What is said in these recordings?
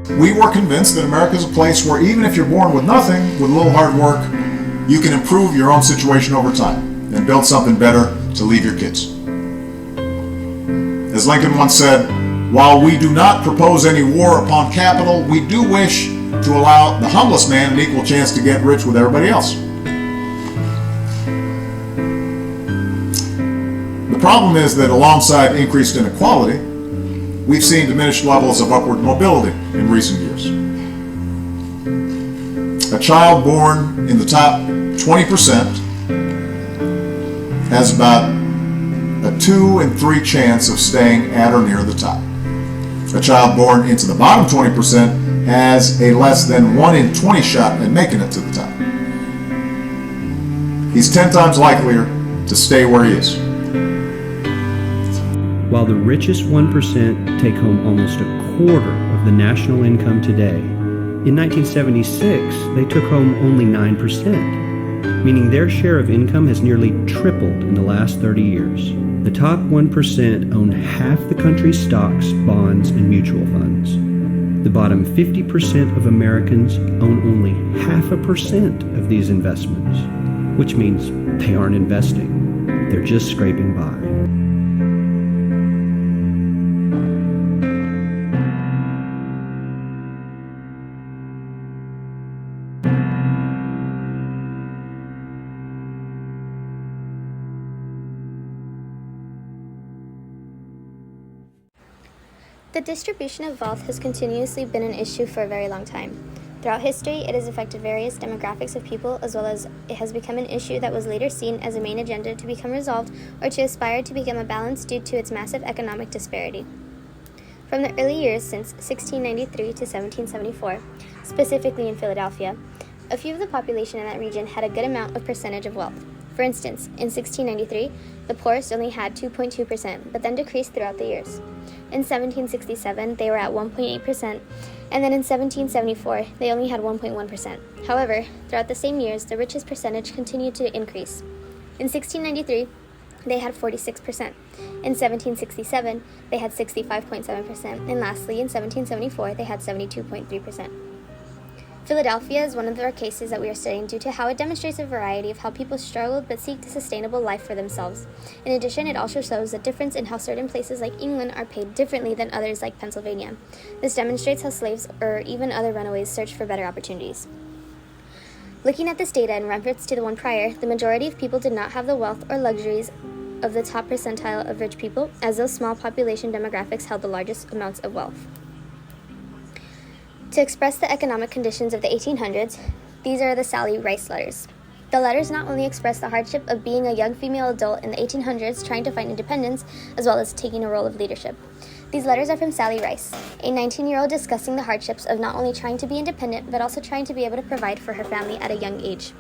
We were convinced that America is a place where even if you're born with nothing, with a little hard work, you can improve your own situation over time and build something better to leave your kids. As Lincoln once said, while we do not propose any war upon capital, we do wish to allow the humblest man an equal chance to get rich with everybody else. The problem is that alongside increased inequality, we've seen diminished levels of upward mobility in recent years. A child born in the top 20% has about a 2 in 3 chance of staying at or near the top. A child born into the bottom 20% has a less than 1 in 20 shot at making it to the top. He's 10 times likelier to stay where he is. While the richest 1% take home almost a quarter of the national income today, in 1976 they took home only 9%, meaning their share of income has nearly tripled in the last 30 years. The top 1% own half the country's stocks, bonds, and mutual funds. The bottom 50% of Americans own only 0.5% of these investments, which means they aren't investing. They're just scraping by. The distribution of wealth has continuously been an issue for a very long time. Throughout history, it has affected various demographics of people, as well as it has become an issue that was later seen as a main agenda to become resolved or to aspire to become a balance due to its massive economic disparity. From the early years since 1693 to 1774, specifically in Philadelphia, a few of the population in that region had a good amount of percentage of wealth. For instance, in 1693, the poorest only had 2.2%, but then decreased throughout the years. In 1767, they were at 1.8%, and then in 1774, they only had 1.1%. However, throughout the same years, the richest percentage continued to increase. In 1693, they had 46%. In 1767, they had 65.7%, and lastly, in 1774, they had 72.3%. Philadelphia is one of our cases that we are studying due to how it demonstrates a variety of how people struggled but seek a sustainable life for themselves. In addition, it also shows a difference in how certain places like England are paid differently than others like Pennsylvania. This demonstrates how slaves or even other runaways search for better opportunities. Looking at this data in reference to the one prior, the majority of people did not have the wealth or luxuries of the top percentile of rich people, as those small population demographics held the largest amounts of wealth. To express the economic conditions of the 1800s, these are the Sally Rice letters. The letters not only express the hardship of being a young female adult in the 1800s trying to find independence, as well as taking a role of leadership. These letters are from Sally Rice, a 19-year-old discussing the hardships of not only trying to be independent, but also trying to be able to provide for her family at a young age.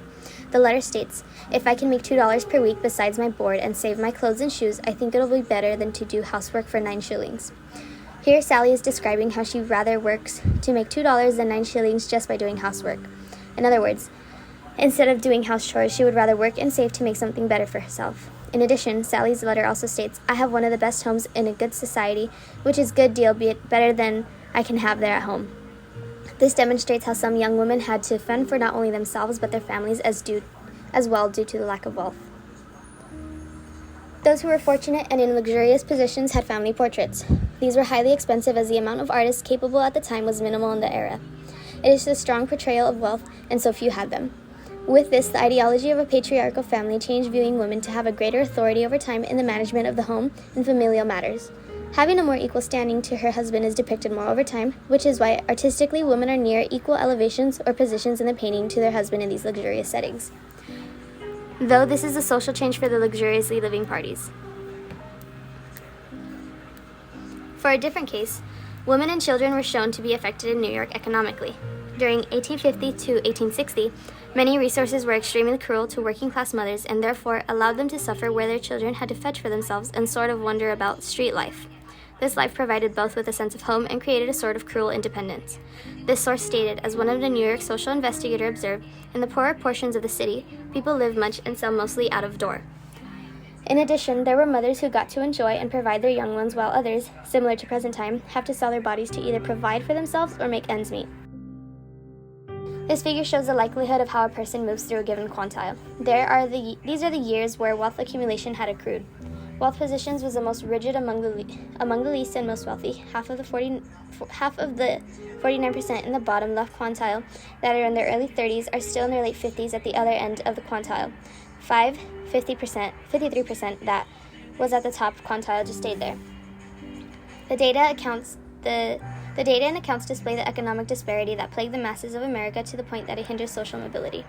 The letter states, "If I can make $2 per week besides my board and save my clothes and shoes, I think it'll be better than to do housework for 9 shillings. Here, Sally is describing how she rather works to make $2 than 9 shillings just by doing housework. In other words, instead of doing house chores, she would rather work and save to make something better for herself. In addition, Sally's letter also states, "I have one of the best homes in a good society, which is good deal, be it better than I can have there at home." This demonstrates how some young women had to fend for not only themselves but their families as well due to the lack of wealth. Those who were fortunate and in luxurious positions had family portraits. These were highly expensive as the amount of artists capable at the time was minimal in the era. It is a strong portrayal of wealth, and so few had them. With this, the ideology of a patriarchal family changed, viewing women to have a greater authority over time in the management of the home and familial matters. Having a more equal standing to her husband is depicted more over time, which is why artistically women are near equal elevations or positions in the painting to their husband in these luxurious settings. Though this is a social change for the luxuriously living parties. For a different case, women and children were shown to be affected in New York economically. During 1850 to 1860, many resources were extremely cruel to working-class mothers and therefore allowed them to suffer where their children had to fetch for themselves and sort of wonder about street life. This life provided both with a sense of home and created a sort of cruel independence. This source stated, as one of the New York social investigator observed, in the poorer portions of the city, people live much and sell mostly out of door. In addition, there were mothers who got to enjoy and provide their young ones, while others, similar to present time, have to sell their bodies to either provide for themselves or make ends meet. This figure shows the likelihood of how a person moves through a given quantile. These are the years where wealth accumulation had accrued. Wealth positions was the most rigid among the least and most wealthy. Half of the 49% in the bottom left quantile that are in their early 30s are still in their late 50s at the other end of the quantile. 53% that was at the top quantile just stayed there. The data and accounts display the economic disparity that plagued the masses of America to the point that it hinders social mobility.